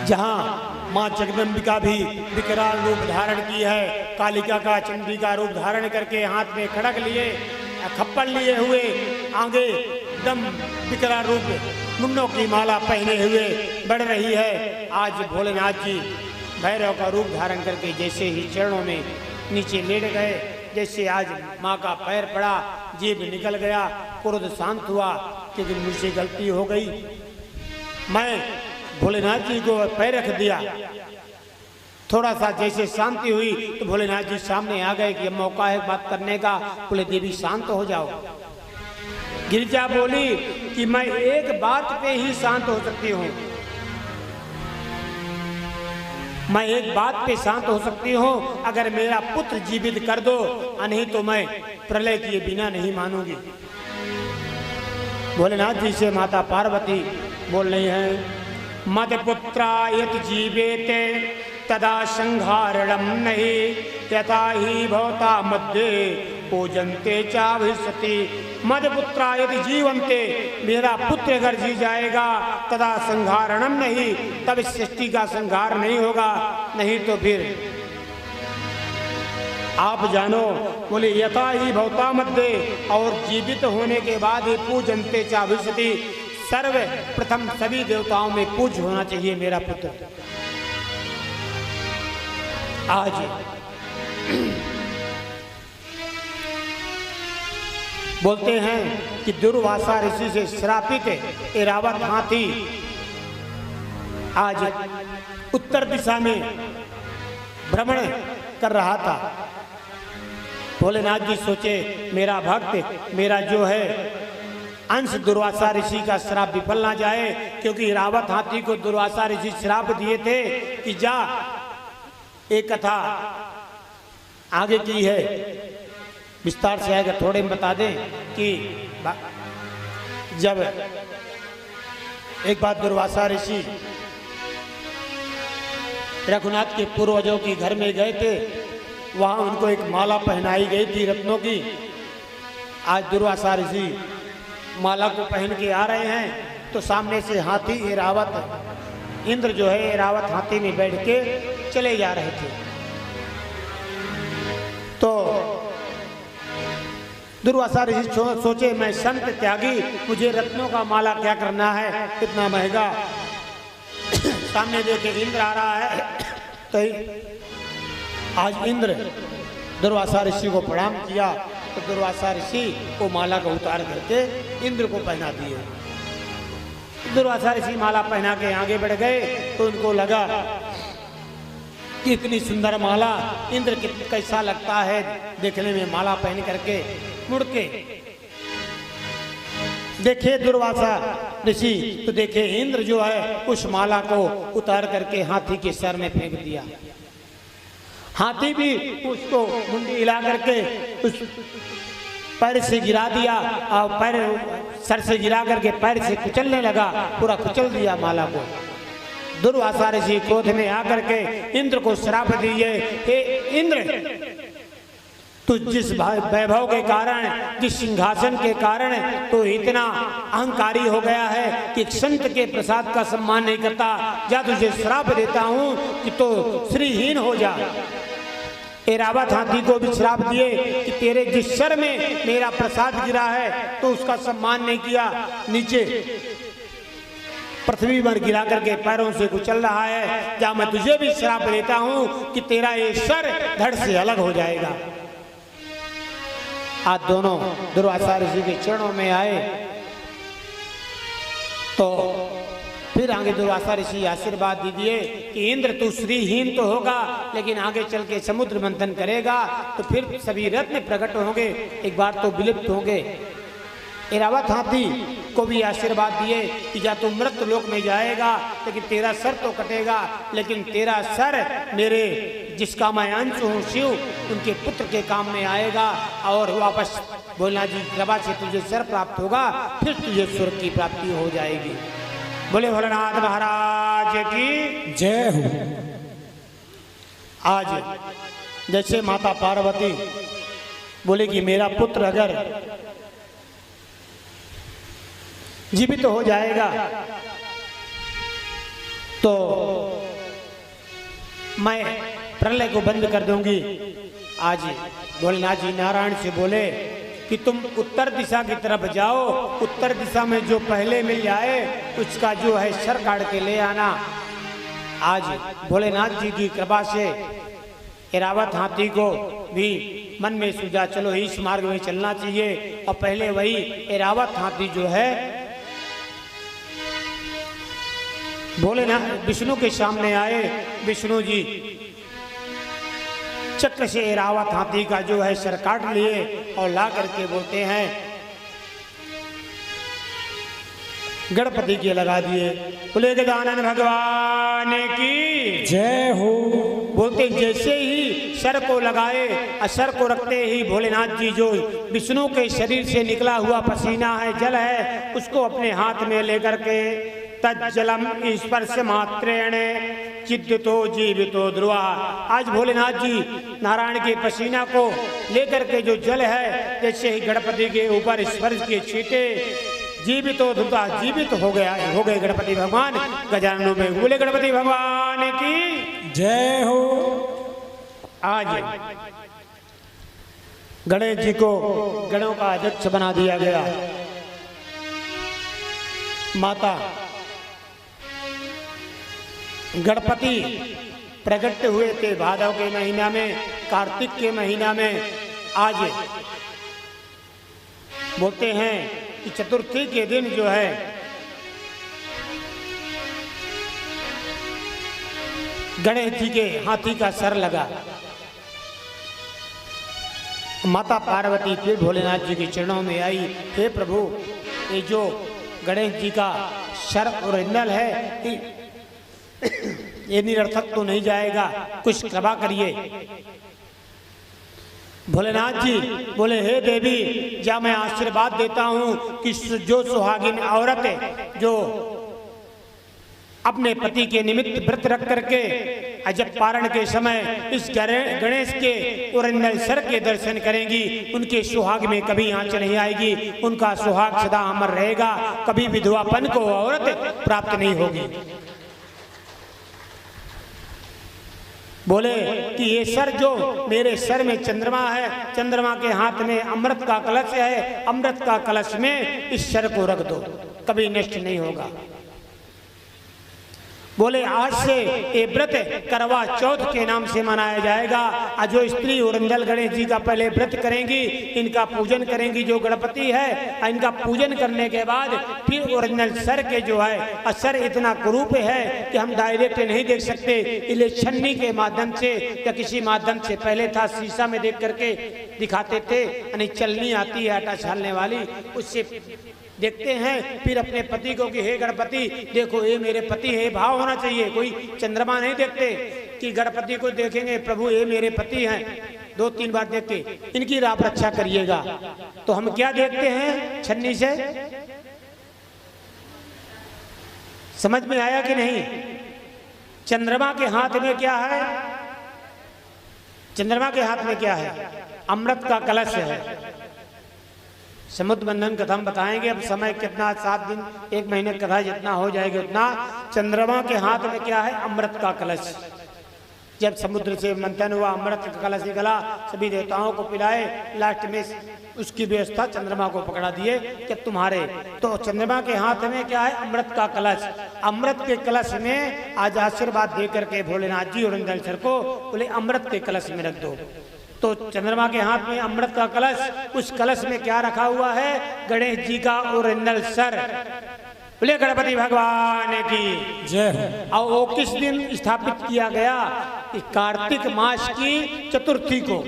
जहां मां जगदम्बिका भी विकराल रूप धारण की है, कालिका का चंडी का रूप धारण करके हाथ में खड़ग लिए, खप्पड़ लिए हुए, आगे एकदम विकराल रूप मुन्नों की माला पहने हुए बढ़ रही है। आज भोलेनाथ जी भैरव का रूप धारण करके जैसे ही चरणों में नीचे लेट गए, जैसे आज माँ का पैर पड़ा, जीभ निकल गया, क्रोध शांत हुआ, क्योंकि मुझसे गलती हो गई, मैं भोलेनाथ जी को पैर रख दिया। थोड़ा सा जैसे शांति हुई तो भोलेनाथ जी सामने आ गए कि मौका है बात करने का। बोले देवी शांत हो जाओ। गिरिजा बोली कि मैं एक बात पे ही शांत हो सकती हूँ, मैं एक बात पे शांत हो सकती हूँ, अगर मेरा पुत्र जीवित कर दो, नहीं तो मैं प्रलय किए बिना नहीं मानूंगी। भोलेनाथ जी से माता पार्वती बोल रही हैं, मद पुत्रा यत जीवेते तदा संहारणम नहीं, यथा ही भवता मध्य पूजन्ते चाभिसति। मद पुत्रा यदि जीवन्ते, मेरा पुत्र अगर जी जाएगा, तदा संहारणम नहीं, तब इस सृष्टि का संहार नहीं होगा, नहीं तो फिर आप जानो। बोले यथा ही भवता मध्य, और जीवित होने के बाद ही पूजन्ते चाभिसति, सर्वप्रथम सभी देवताओं में पूज्य होना चाहिए मेरा पुत्र। आज बोलते हैं कि दुर्वासा ऋषि से श्रापित ऐरावत हाथी आज उत्तर दिशा में भ्रमण कर रहा था। भोलेनाथ जी सोचे मेरा भक्त, मेरा जो है अंश दुर्वासा ऋषि का श्राप विफल ना जाए, क्योंकि ऐरावत हाथी को दुर्वासा ऋषि श्राप दिए थे कि जा, एक कथा आगे की है, विस्तार से आएगा, थोड़े में बता दें कि जब एक बार दुर्वासा ऋषि रघुनाथ के पूर्वजों के घर में गए थे, वहां उनको एक माला पहनाई गई थी रत्नों की। आज दुर्वासा ऋषि माला को पहन के आ रहे हैं तो सामने से हाथी ऐरावत इंद्र जो है ऐरावत हाथी में बैठ के चले जा रहे थे। तो दुर्वासा ऋषि सोचे मैं संत त्यागी, मुझे रत्नों का माला क्या करना है, इतना महंगा। सामने देखे इंद्र आ रहा है तो आज इंद्र दुर्वासा ऋषि को प्रणाम किया तो दुर्वासा ऋषि को माला को उतार करके इंद्र को पहना दिए। दुर्वासा ऋषि माला पहना के आगे बढ़ गए तो उनको लगा कि इतनी सुंदर माला, इंद्र कैसा लगता है देखने में माला पहन करके। मुड़ के देखे दुर्वासा ऋषि तो देखे इंद्र जो है उस माला को उतार करके हाथी के सर में फेंक दिया। हाथी भी उसको मुंडी हिला करके उस पैर से गिरा दिया और पैर सर से गिरा करके पैर से कुचलने लगा, पूरा कुचल दिया माला को। दुर्वासा ऋषि क्रोध में आकर के इंद्र को श्राप दिए, हे इंद्र, तू जिस वैभव के कारण, जिस सिंहासन के कारण तो इतना अहंकारी हो गया है कि संत के प्रसाद का सम्मान नहीं करता, जा तुझे श्राप देता हूं कि तो श्रीहीन हो जा। ऐरावत हाथी को भी श्राप दिए कि तेरे जिस सर में मेरा प्रसाद गिरा है तो उसका सम्मान नहीं किया, नीचे पृथ्वी पर गिरा करके पैरों से कुचल रहा है, जा मैं तुझे भी श्राप देता हूं कि तेरा ये सर धड़ से अलग हो जाएगा। आज दोनों दुर्वासा ऋषि के चरणों में आए तो फिर आगे दुर्वासा ऋषि आशीर्वाद दीजिए कि इंद्र तू श्रीहीन तो होगा लेकिन आगे चल के समुद्र मंथन करेगा तो फिर सभी रत्न प्रकट होंगे, एक बार तो विलुप्त होंगे। ऐरावत हाथी को भी आशीर्वाद दिए कि जा तू मृत लोक में जाएगा लेकिन तेरा सर तो कटेगा, लेकिन तेरा सर मेरे जिसका मैं अंश हूँ शिव उनके पुत्र के काम में आएगा और वापस भोलेनाथ जी कृपा से तुझे सर प्राप्त होगा, फिर तुझे स्वर्ग की प्राप्ति हो जाएगी। बोले भोलेनाथ महाराज की जय हो। आज जैसे माता पार्वती बोले कि मेरा पुत्र अगर जीवित हो जाएगा तो मैं प्रलय को बंद कर दूंगी। आज भोलेनाथ जी नारायण से बोले कि तुम उत्तर दिशा की तरफ जाओ, उत्तर दिशा में जो पहले मिल जाए उसका जो है सर काट के ले आना। आज भोलेनाथ जी की कृपा से ऐरावत हाथी को भी मन में सूझा चलो इस मार्ग में चलना चाहिए, और पहले वही ऐरावत हाथी जो है भोलेनाथ विष्णु के सामने आए। विष्णु जी चक्र से ऐरावत हाथी का जो है सर काट लिए और ला करके बोलते हैं गणपति के लगा दिए। बोले गजानन भगवान की जय हो। बोलते जैसे ही सर को लगाए, सर को रखते ही भोलेनाथ जी जो विष्णु के शरीर से निकला हुआ पसीना है, जल है, उसको अपने हाथ में लेकर के तज्जलम स्पर्श मात्रेण चिद्दतो जीवितो ध्रुवा। आज भोलेनाथ जी नारायण के पसीना को लेकर के जो जल है जैसे ही गणपति के ऊपर स्पर्श के छींटे जीवितो ध्रुवा, जीवित हो गए गणपति भगवान गजाननों में। बोले गणपति भगवान की जय हो। आज गणेश जी को गणों का अध्यक्ष बना दिया गया। माता गणपति प्रकट हुए थे भादव के महीना में, कार्तिक के महीना में। आज बोलते हैं कि चतुर्थी के दिन जो है गणेश जी के हाथी का सर लगा। माता पार्वती फिर भोलेनाथ जी के चरणों में आई, हे प्रभु ये जो गणेश जी का सर ओरिजिनल है ये निरर्थक तो नहीं जाएगा, कुछ कृपा करिए। भोलेनाथ जी बोले, हे देवी जा मैं आशीर्वाद देता हूं कि जो सुहागिन औरत जो अपने पति के निमित्त व्रत रख करके जब पारण के समय इस गणेश के ओरिजिनल सर के दर्शन करेंगी, उनके सुहाग में कभी आंच नहीं आएगी, उनका सुहाग सदा अमर रहेगा, कभी विधवापन को औरत प्राप्त नहीं होगी। बोले कि ये सर जो मेरे सर में चंद्रमा है, चंद्रमा के हाथ में अमृत का कलश है, अमृत का कलश में इस सर को रख दो, कभी नष्ट नहीं होगा। बोले आज से ये व्रत करवा चौथ के नाम से मनाया जाएगा। और जो स्त्री ओरिजिनल गणेश जी का पहले व्रत करेंगी, इनका पूजन करेंगी, जो गणपति है, इनका पूजन करने के बाद फिर ओरिजिनल सर के जो है, सर इतना कुरूप है कि हम डायरेक्ट नहीं देख सकते, इसलिए छन्नी के माध्यम से या किसी माध्यम से, पहले था शीशा में देख करके दिखाते थे, यानी चलनी आती है आटा छालने वाली, उससे देखते हैं, फिर अपने पति को कि हे गणपति देखो ये मेरे पति है, भाव होना चाहिए। कोई चंद्रमा नहीं देखते कि गणपति को देखेंगे प्रभु ये मेरे पति हैं, 2-3 बार देख के इनकी राह रक्षा करिएगा। तो हम क्या देखते हैं छन्नी से, समझ में आया कि नहीं? चंद्रमा के हाथ में क्या है? चंद्रमा के हाथ में क्या है? अमृत का कलश है। समुद्र बंधन कथा हम बताएंगे, अब समय कितना, 7 दिन 1 महीने कथा जितना हो जाएगी उतना। चंद्रमा के हाथ में क्या है? अमृत का कलश। जब समुद्र से मंथन हुआ, अमृत का कलश निकला, सभी देवताओं को पिलाए, लास्ट में उसकी व्यवस्था चंद्रमा को पकड़ा दिए कि तुम्हारे। तो चंद्रमा के हाथ में क्या है? अमृत का कलश। अमृत के कलश में आज आशीर्वाद दे करके भोलेनाथ जी और सर को बोले अमृत के कलश में रख दो। तो चंद्रमा के हाथ में अमृत का कलश, उस कलश में क्या रखा हुआ है? गणेश जी का ओरिजिनल सर। बोले गणपति भगवान की जय। और वो किस दिन स्थापित किया गया? कार्तिक मास की चतुर्थी को,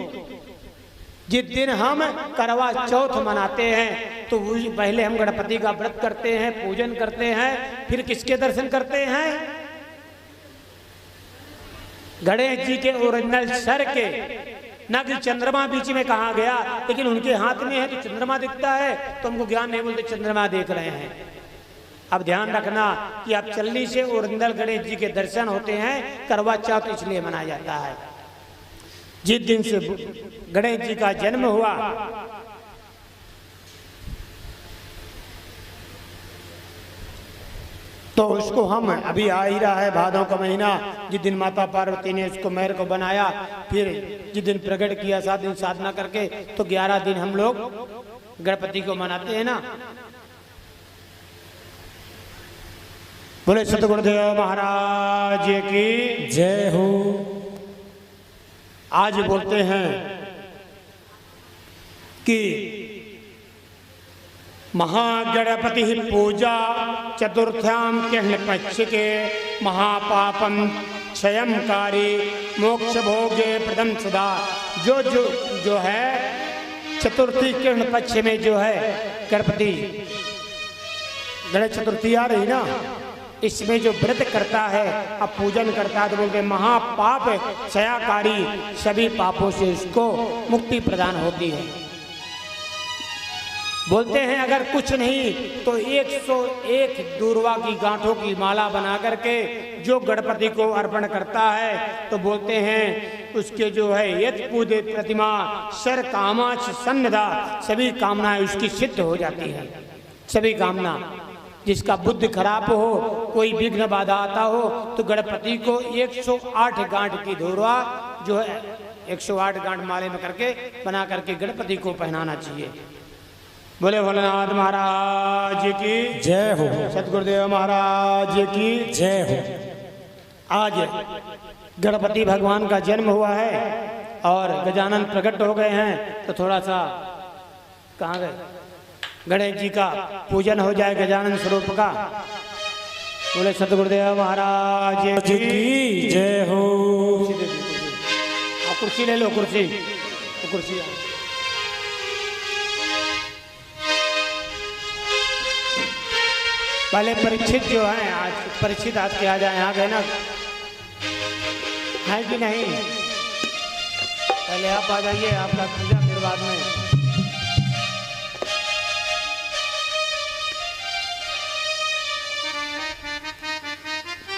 जिस दिन हम करवा चौथ मनाते हैं। तो पहले हम गणपति का व्रत करते हैं, पूजन करते हैं, फिर किसके दर्शन करते हैं? गणेश जी के ओरिजिनल सर के। ना कि चंद्रमा बीच में कहा गया, लेकिन उनके हाथ में है तो चंद्रमा दिखता है, तो हमको ज्ञान नहीं बोलते चंद्रमा देख रहे हैं। अब ध्यान रखना कि आप चलनी से ओरिजिनल गणेश जी के दर्शन होते हैं। करवा चौथ इसलिए मनाया जाता है, जिस दिन से गणेश जी का जन्म हुआ, तो उसको हम अभी आ ही रहा है भादों का महीना, जिस दिन माता पार्वती ने उसको महर को बनाया, फिर जिस दिन प्रकट किया 7 दिन साधना करके, तो 11 दिन हम लोग गणपति को मनाते हैं ना। बोले सतगुरुदेव महाराज की जय हो। आज बोलते हैं कि महागणपति पूजा चतुर्थ्याम कृष्ण पक्ष के महापापम क्षयमकारी मोक्ष भोगे प्रदम सदा। जो है चतुर्थी कृष्ण पक्ष में जो है गणपति गणेश चतुर्थी आ रही ना, इसमें जो व्रत करता है, अब पूजन करता है, तो बोलते महापाप क्षयकारी, सभी पापों से उसको मुक्ति प्रदान होती है। बोलते हैं अगर कुछ नहीं तो 101 दूर्वा की गांठों की माला बना करके जो गणपति को अर्पण करता है, तो बोलते हैं उसके जो है यत पूजे प्रतिमा सर कामाच सन्नदा, सभी कामनाएं उसकी सिद्ध हो जाती है। सभी कामना, जिसका बुद्धि खराब हो, कोई विघ्न बाधा आता हो, तो गणपति को 108 गांठ की धूर्वा जो है 108 गांठ माले में करके बना करके गणपति को पहनाना चाहिए। बोले भोलेनाथ महाराज की जय हो। सतगुरुदेव महाराज की जय हो। आज गणपति भगवान का जन्म हुआ है और गजानन प्रकट हो गए हैं, तो थोड़ा सा कहाँ गए? गणेश जी का पूजन हो जाए गजानन स्वरूप का। बोले सतगुरुदेव महाराज की जय हो। कुर्सी ले लो, कुर्सी कुर्सी। पहले परीक्षित जो है, आज परीक्षित आज के आ जाए, यहाँ गए ना है कि नहीं? पहले आप आ जाइए, आपका पूजा फिर बाद में।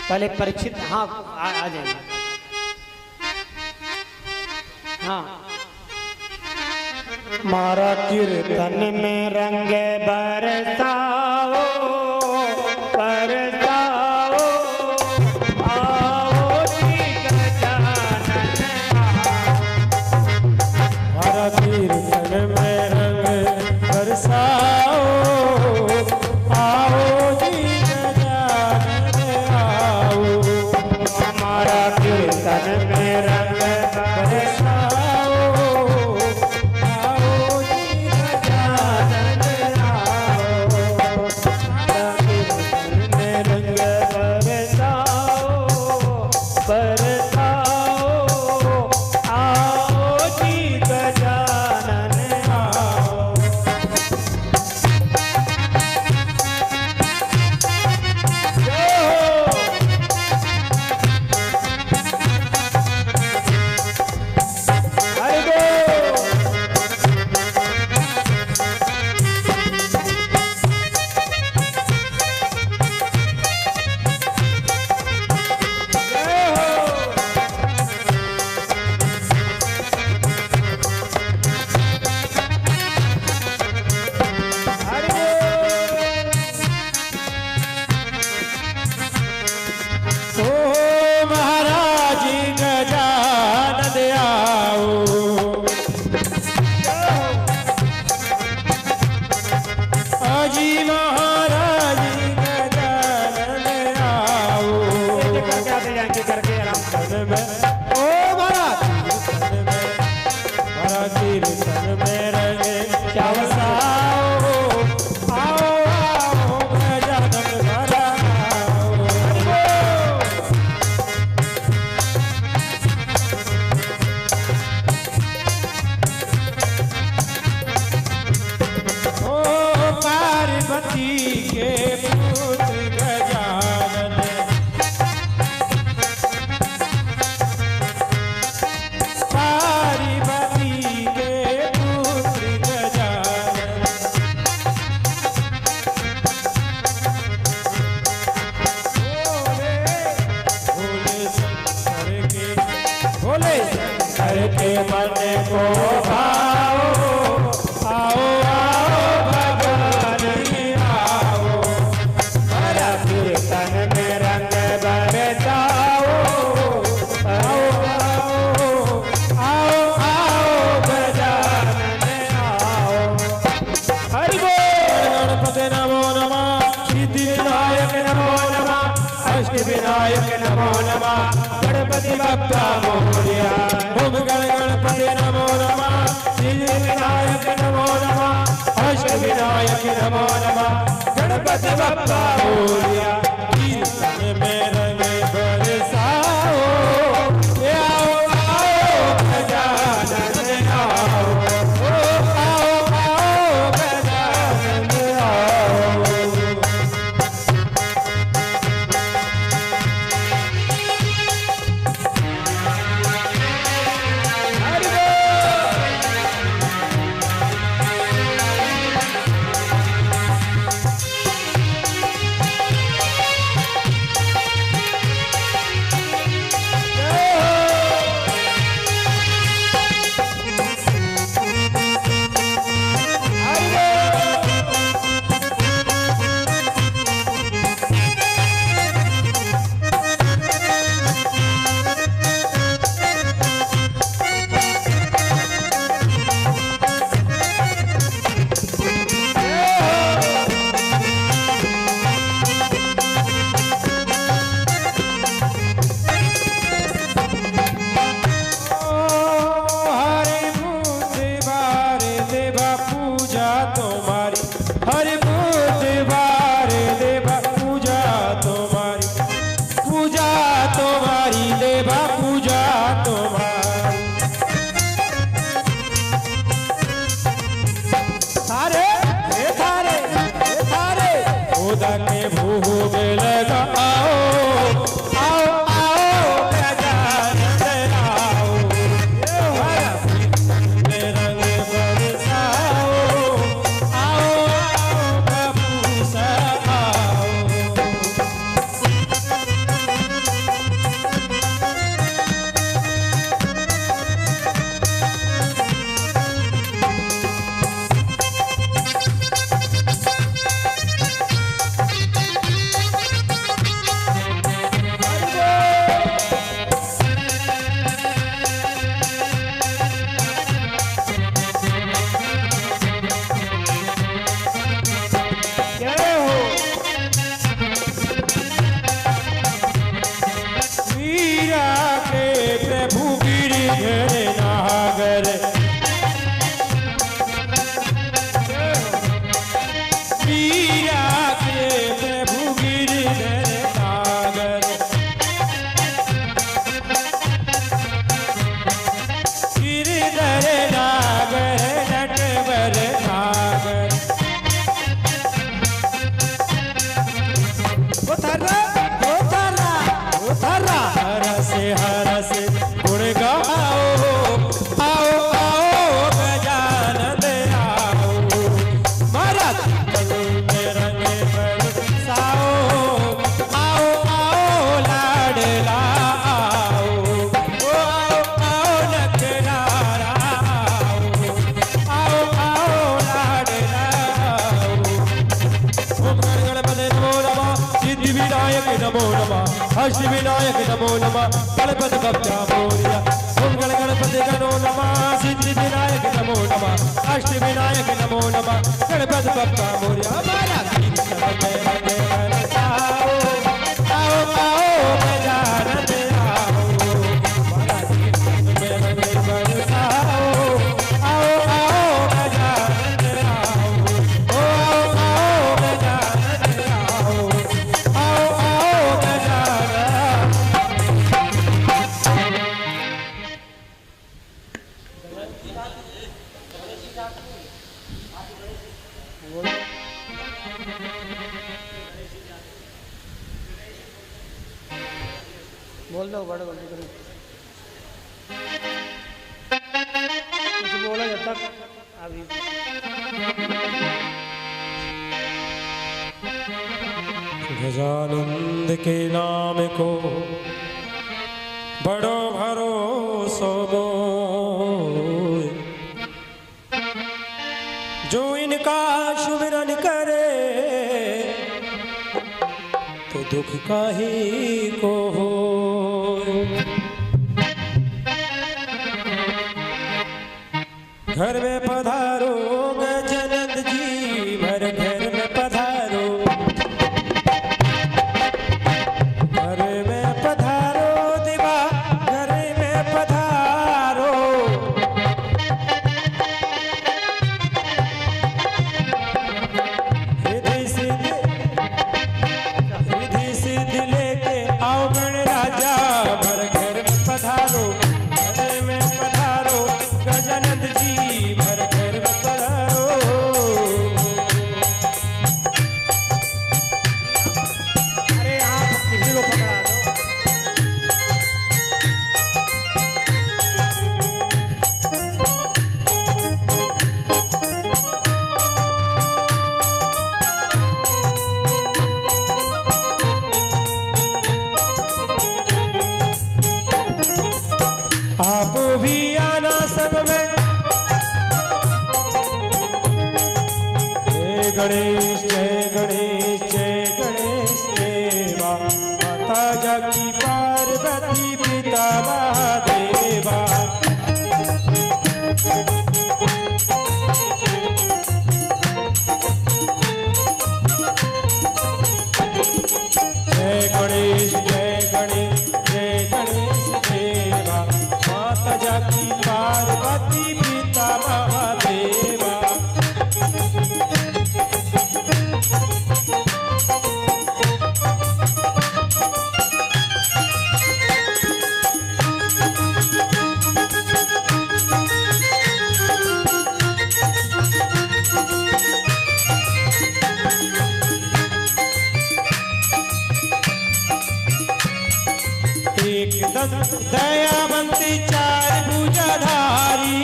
पहले परीक्षित, हाँ आ जाइए। हाँ, मारा कीर्तन में रंग बरसाओ बरसाओ, आओ जी गजानन मारा कीर्तन में रंग बरसाओ, आओ जी गजानन आओ। हमारा कीर्तन में रंग बरसाओ, आओ जी गजानन आओ। हमारा कीर्तन में रंग बरसाओ बरसाओ, आओ जी गजानन आओ। महाराज गजानन आओ। अजी महाराज गजानन आओ। करके आते जाएंगे, करके आराम से। ओ महाराज हरा कीर्तन में रंगे बरसाओ, आओ आओ गजानन बरसाओ। ओ पार्वती के पुत्र गजानन, पार्वती के पुत्र गजानन। भोले शंकर के मन को भाओ, आओ आओ भगवान आओ। हमारा कीर्तन में रंग बरसाओ, आओ आओ आओ आओ गजानन आओ। हरि बोल। गणपति नमो नमः, सिद्धि विनायक नमो नमः, अष्ट विनायक नमो नमः, गणपति बप्पा मोरया। ओम गणपति नमो नमः, सिद्धि विनायक नमो नमः, अष्ट विनायक नमो नमः, गणपति बप्पा मोरया। कीर्तन में रंग बरसाओ, आओ आओ गजानन आओ। ओ आओ आओ गजानन आओ। पूजा तुम्हारी देवा पूजा तुम्हारी थारे थारे थारे खुदा के भोग लगाओ आओ आओ गजानन आओ हरा फूल रंग बरसाओ आओ आओ प्रभु सखाओ अष्टविनायक नमो नमः गणपति बप्पा मोरया ओम गणपति गणो नमः सिद्धि विनायक नमो नमः अष्टविनायक नमो नमः गणपति बप्पा मोरया हमारा गीत रंगे रंगे बरसाओ आओ आओ गजानन आओ हमारा गीत रंगे रंगे बरसाओ आओ आओ गजानन आओ ओ आओ आओ गजानन आओ आओ आओ गजानन बोल दो बड़े बड़े करो कुछ बोला जब तक अभी गजानंद के नाम को बड़ो भरोसो मोय जो इनका सुमिरन करे तो दुख काहे को हो घर में पधारो गजानंद जी भर घर में पधारो घर में पधारो दिवा घर में पधारो रिद्धि सिद्धि लेके आओ गण राजा भर घर में पधारो घर में पधारो गजानंद जी भर घर में पधारो अरे आप किसी को पकड़ा दो आप भी आना संग में जय गणेश जय गणेश देवा माता जाकी पार्वती पिता महादेवा जय गणेश देवा माता जाकी पार्वती पिता महादेवा एक दंत दयावंती चार भुजाधारी,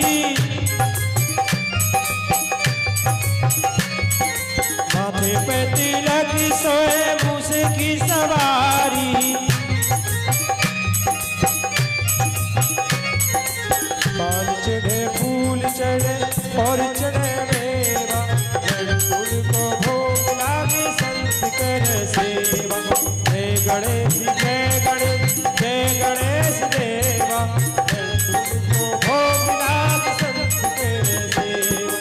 माथे पे तिलक सोए मूस की सवारी, पान चढ़े फूल चढ़े और चढ़े मेवा, फूल को भोग लागे संत कर सेवा। जय गणेश जय गणेश जय गणेश देवा, फूल को भोग लागे संत कर सेवा।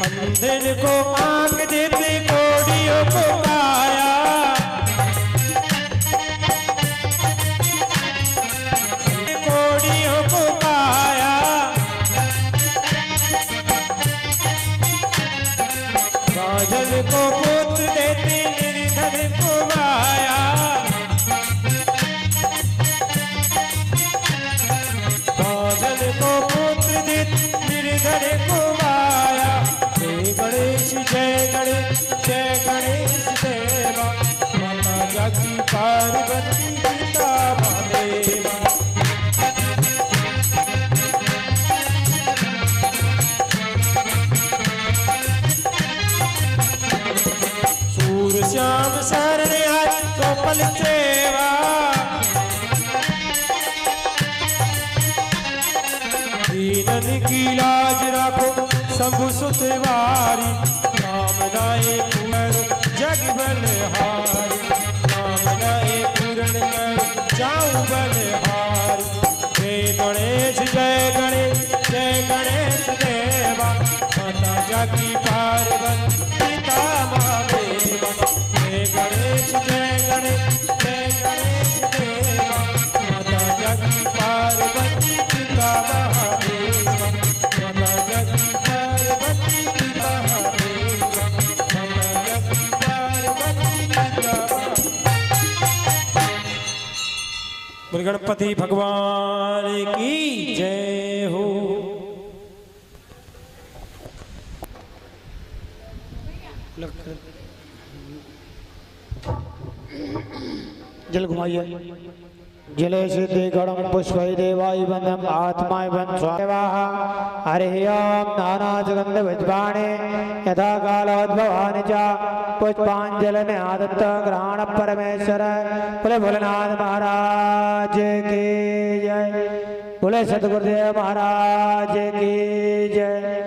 अंधन को आंख देते कोड़ियों को काया, कोड़ियों को काया, राजन को पुत्र देते निर्धन को माया, राजन को पुत्र देते निर्धन को माया। जय गणेश देवा, माता जागी पार्वती पिता महादेवा। सूर श्याम शरण आए तो पल सेवा, दीनन की लाज राखो शंभु सुतवारी, नाम नाए पूर्ण जग बलहारी, नाम नाए पूर्ण जाऊं बलहारी। जय गणेश देवा, माता जागी पार्वती पिता महादेवा। जय गणेश देवा, माता जागी पार्वती पिता महादेवा, माता जागी पार्वती पिता महादेवा, माता जागी पार्वती पिता। बोल गणपति भगवान की जय हो। जल घुमाइए। जले सिद्धि गणम पुष्पै देवाय बंधम आत्माय बंध स्वाहा। हरि ओम नाना जगन्ध विद्वाणे यथा कालोद्भवानि च पुष्पांजलि आदत्त ग्रहण परमेश्वर। बोले भोलेनाथ महाराज की जय, बोले सतगुरुदेव महाराज की जय।